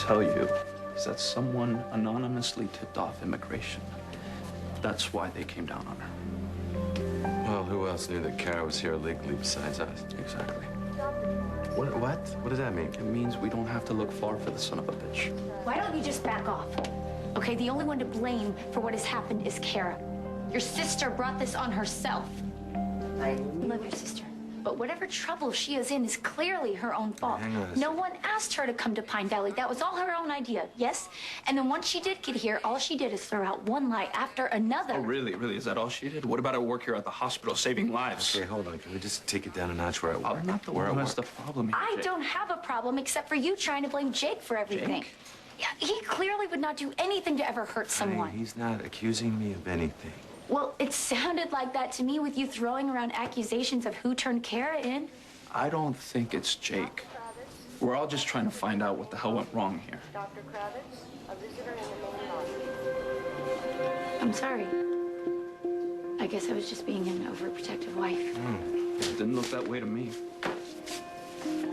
tell you is that someone anonymously tipped off immigration. That's why they came down on her. Well, who else knew that Kara was here illegally besides us? Exactly. What? What does that mean? It means we don't have to look far for the son of a bitch. Why don't you just back off? Okay, the only one to blame for what has happened is Kara. Your sister brought this on herself. I love your sister. But whatever trouble she is in is clearly her own fault. No one asked her to come to Pine Valley. That was all her own idea, yes? And then once she did get here, all she did is throw out one lie after another. Oh, really? Really? Is that all she did? What about her work here at the hospital, saving lives? Okay, hold on. Can we just take it down a notch? Where at work? I'm not the one who has the problem here, I Jake. don't have a problem except for you trying to blame Jake for everything. Jake? Yeah, he clearly would not do anything to ever hurt someone. Hey, he's not accusing me of anything. Well, it sounded like that to me with you throwing around accusations of who turned Kara in. I don't think it's Jake. We're all just trying to find out what the hell went wrong here. Dr. Kravitz, a visitor in the main lobby. I'm sorry. I guess I was just being an overprotective wife. It didn't look that way to me.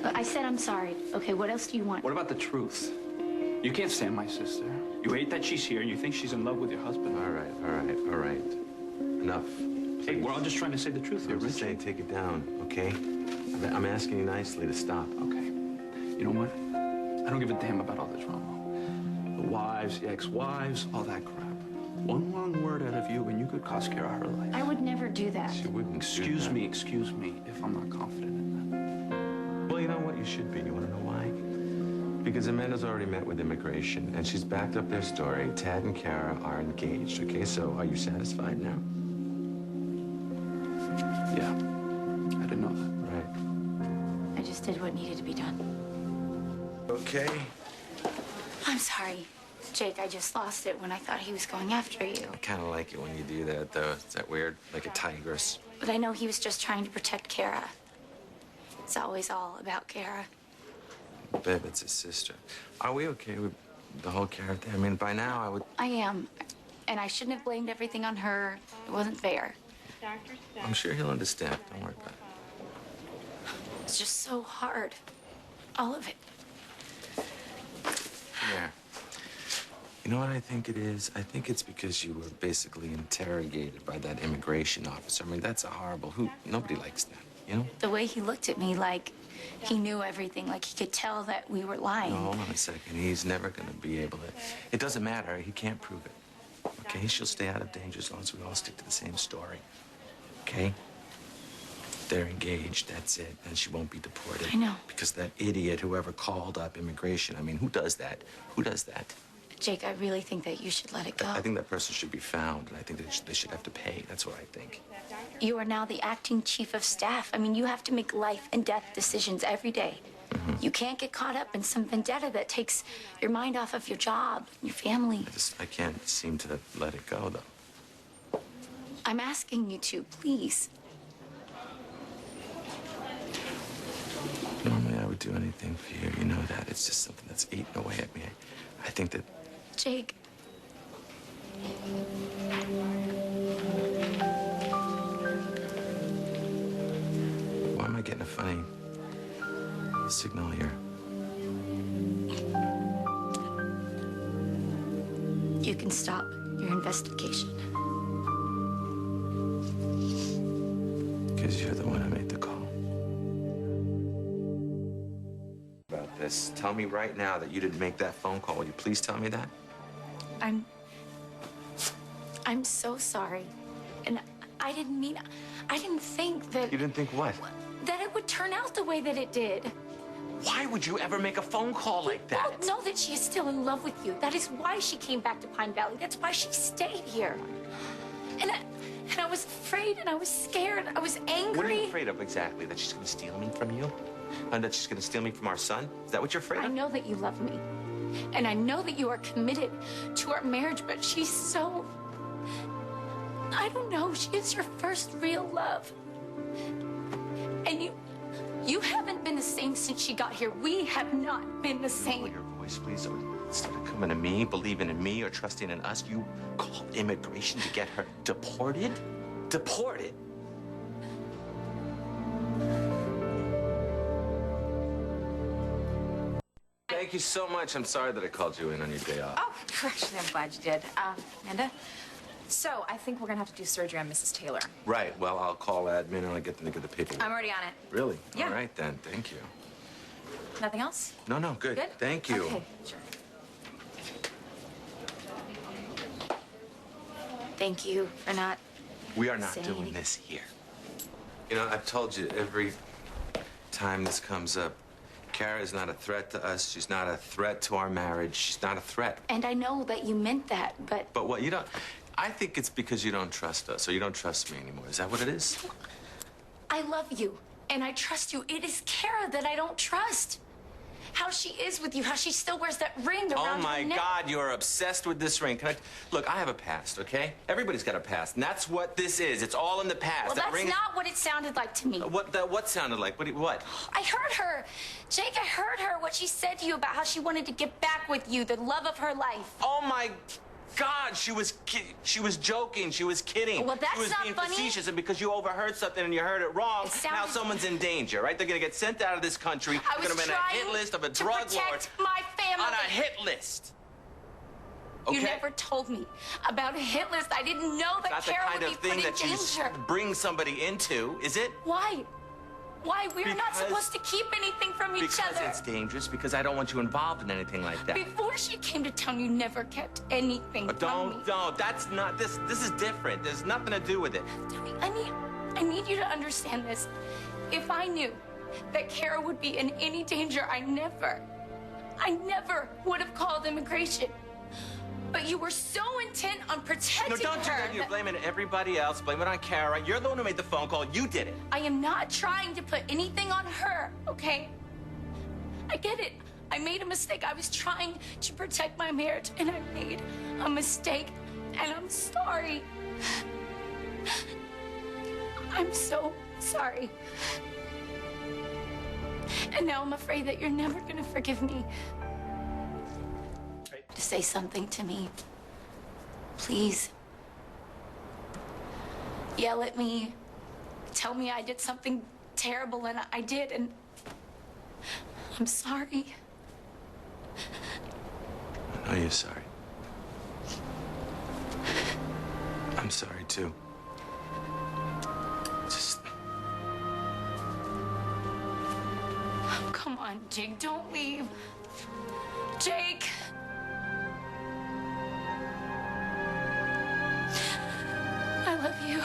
But I said I'm sorry. Okay, what else do you want? What about the truth? You can't stand my sister. You hate that she's here and you think she's in love with your husband. All right. Enough. Hey, we're all just trying to say the truth here, I'm just Rich. saying, take it down, okay? I'm asking you nicely to stop. Okay. You know what? I don't give a damn about all the drama. The wives, the ex-wives, all that crap. One wrong word out of you and you could cost Kara her life. I would never do that. She wouldn't. Excuse me if I'm not confident in that. Well, you know what? You should be. You want to know why? Because Amanda's already met with immigration, and she's backed up their story. Tad and Kara are engaged, okay? So are you satisfied now? Yeah. I didn't know that. Right. I just did what needed to be done. Okay. I'm sorry, Jake. I just lost it when I thought he was going after you. I kind of like it when you do that, though. Is that weird? Like a tigress. But I know he was just trying to protect Kara. It's always all about Kara. Babe, it's his sister. Are we okay with the whole Kara thing? I mean, by now I would... I am. And I shouldn't have blamed everything on her. It wasn't fair. I'm sure he'll understand. Don't worry about it. It's just so hard. All of it. Yeah. You know what I think it is? I think it's because you were basically interrogated by that immigration officer. I mean, that's a horrible... Nobody likes that, you know? The way he looked at me like he knew everything, like he could tell that we were lying. No, hold on a second. He's never going to be able to... It doesn't matter. He can't prove it. Okay? She'll stay out of danger as long as we all stick to the same story. Okay? They're engaged, that's it. And she won't be deported. I know. Because that idiot, whoever called up immigration, I mean, who does that? Who does that? Jake, I really think that you should let it go. I think that person should be found, and I think they should have to pay. That's what I think. You are now the acting chief of staff. I mean, you have to make life and death decisions every day. You can't get caught up in some vendetta that takes your mind off of your job, your family. I can't seem to let it go, though. I'm asking you to, please. Normally, I would do anything for you. You know that. It's just something that's eating away at me. I think that... Jake. Why am I getting a funny signal here? You can stop your investigation. Because you're the one who made the call. About this. Tell me right now that you didn't make that phone call. Will you please tell me that? I'm so sorry. And I didn't think that... You didn't think what? That it would turn out the way that it did. Why would you ever make a phone call like that? You don't know that she is still in love with you. That is why she came back to Pine Valley. That's why she stayed here. And I was afraid and I was scared. I was angry. What are you afraid of exactly? That she's going to steal me from you? And that she's going to steal me from our son? Is that what you're afraid of? I know that you love me. And I know that you are committed to our marriage, but she's so... I don't know. She is your first real love. And you haven't been the same since she got here. We have not been the same. Lower your voice, please. Instead of coming to me, believing in me, or trusting in us, you called immigration to get her deported? Deported? Thank Thank you so much. I'm sorry that I called you in on your day off. Oh, actually, I'm glad you did. Amanda, so I think we're gonna have to do surgery on Mrs. Taylor. Right. Well, I'll call admin and I'll get them to get the paperwork. I'm already on it. Really? Yeah. All right, then. Thank you. Nothing else? No, no, good. Good? Thank you. Okay, sure. Thank you for not We are not saying doing anything. this here. You know, I've told you every time this comes up, Kara is not a threat to us. She's not a threat to our marriage. She's not a threat. And I know that you meant that, but But what, you don't... I think it's because you don't trust us, or you don't trust me anymore. Is that what it is? I love you and I trust you. It is Kara that I don't trust. How she is with you, how she still wears that ring around Oh, my her neck. God, you're obsessed with this ring. Look, I have a past, okay? Everybody's got a past, and that's what this is. It's all in the past. Well, That that's ring... not what it sounded like to me. What sounded like? What? I heard her. Jake, I heard her, what she said to you about how she wanted to get back with you, the love of her life. Oh, my God, she was joking. She was kidding. Well, that's she was not being funny. facetious, and because you overheard something and you heard it wrong, It sounded- now someone's in danger, right? They're gonna get sent out of this country. I They're was gonna be on a hit trying list of a to drug lord. protect my family. On a hit list. Okay? You never told me about a hit list. I didn't know that Not the Kara kind would of be put thing in that you danger. bring somebody into, is it? Why? Why? We're not Because- supposed to keep anything from each Because other. it's dangerous, because I don't want you involved in anything like that. Before she came to town, you never kept anything from me. Don't, that's not, this is different. There's nothing to do with it. Tommy, I need you to understand this. If I knew that Kara would be in any danger, I never would have called immigration. But you were so intent on protecting No, don't do her. that. You're blaming everybody else. Blame it on Kara. You're the one who made the phone call. You did it. I am not trying to put anything on her, okay? I get it. I made a mistake. I was trying to protect my marriage, and I made a mistake, and I'm sorry. I'm so sorry. And now I'm afraid that you're never gonna forgive me. To say something to me. Please. Yell at me. Tell me I did something terrible, and I did, and I'm sorry. I know you're sorry. I'm sorry, too. Just... Come on, Jake, don't leave. Jake! I love you.